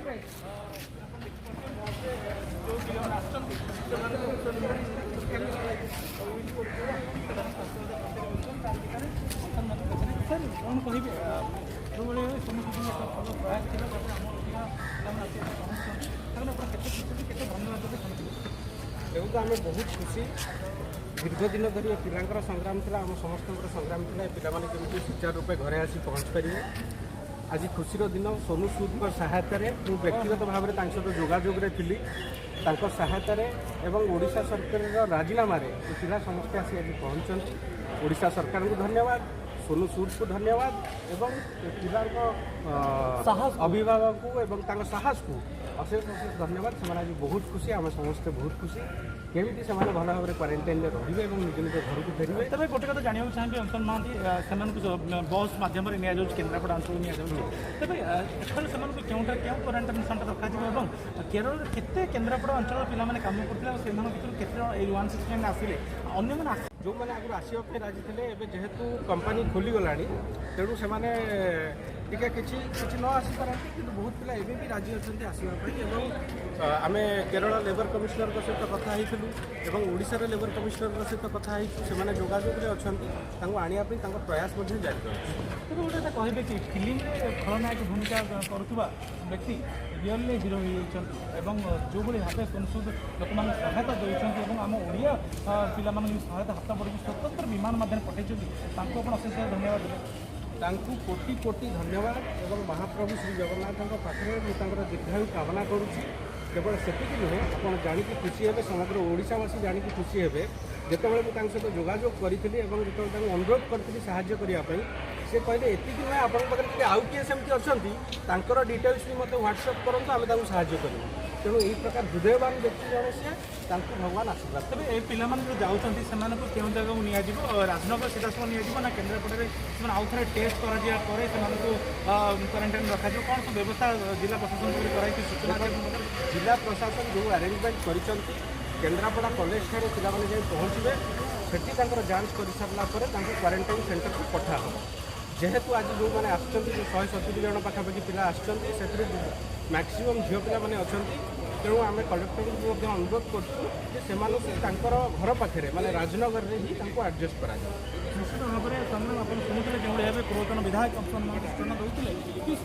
कौन कहे जो समस्त भल प्रयास धन्यवाद देखो आम बहुत खुशी दीर्घ दिन धरी पिलांकर संग्राम था आम समस्त संग्राम था पिलाने केमी सुचारू रूपे घरे आसी पहुँच पारे आज खुशीर दिन सोनू सूद सहायतार मु व्यक्तिगत भाव में सहित जोगाजोग थी सहायतार एवं ओडिशा सरकार राजीनामा पिला समस्ते आसी आज पहुँचती ओडिशा सरकार को धन्यवाद सोनू सूद को धन्यवाद एवं पिला अभिभावक को एवं साहस को अशेष अशेष धन्यवाद से आज बहुत खुशी आम समस्ते बहुत खुशी केमी से भल भाव में क्वारंटाइन रे निज निज घर को फेरवे तब गोटे कथा जानवा चाहिए अंशन महांती से बस मध्यम केन्द्रापड़ा अंचल तेज एथर से क्यों क्वारंटाइन सेंटर रखा केरल के केन्द्रापड़ा अंचल पिला कम करते 169 आसिले अन्य जो मैंने आगुरी आसवाई राजी थे जेहेतु कंपानी खोलीगला तेणु से किसी न आसीपारे कि बहुत पिला एवं भी राजी अच्छा आसवाई आम केरल लेबर कमिशनर सहित कथा ओडिशार लेबर कमिशनर सहित कथा से जोगाजोग अच्छा आने प्रयास जारी तेज गोटे कहे कि फिल्म खलनायक भूमिका करुवा व्यक्ति रियली हिरो हो जो भाव संसद लोक मैंने सहायता देते आम ओडिया पिला सहायता हाथ बढ़ी स्वतंत्र विमान माध्यम पठाई अशेष धन्यवाद तांकु कोटि कोटि धन्यवाद एवं महाप्रभु श्री जगन्नाथ पाखे मुझे दीर्घायु कामना करुच्ची केवल सेतिक नुहे आप जाणी खुशी हे समग्र ओडिशावासी जाणी खुशी हे जितेबाला मुझे सहित जोगाजोग करी जो अनुरोध करी साहाय्य करने से कहले एति नुहे आप आउ किए सेमती अच्छा डिटेल्स भी मतलब व्हाट्सअप करूँ आम साहाय्य करूँ तेणु यही प्रकार हृदयवान व्यक्ति जड़े से भगवान आशीर्वाद तेज ये पिला जाऊँच क्यों जगह निजी राजनगर सीधासल निजी केन्द्रापड़े आउ थे टेस्ट कर क्वारंटाइन रखा कौन सब व्यवस्था जिला प्रशासन कराई सूचना जिला प्रशासन जो आरेंजमेंट कर केन्द्रापड़ा कॉलेज ठारे पिलाने जाए पहुँचे सेठी जांच कर सारापर क्वारंटाइन सेंटर को पठा हो जेहेतु आज जो मैंने आसुँच 170 जन पाखापाखि पिला आसते मैक्सीम झील पिला मैंने अच्छा तेणु आम कलेक्टर को अनुरोध कर घर पाखे माने राजनगर में ही एडजस्ट करा निश्चित भाव में शुणुते जो भाव पूर्वतन विधायक अंशन महांती सूचना देते कि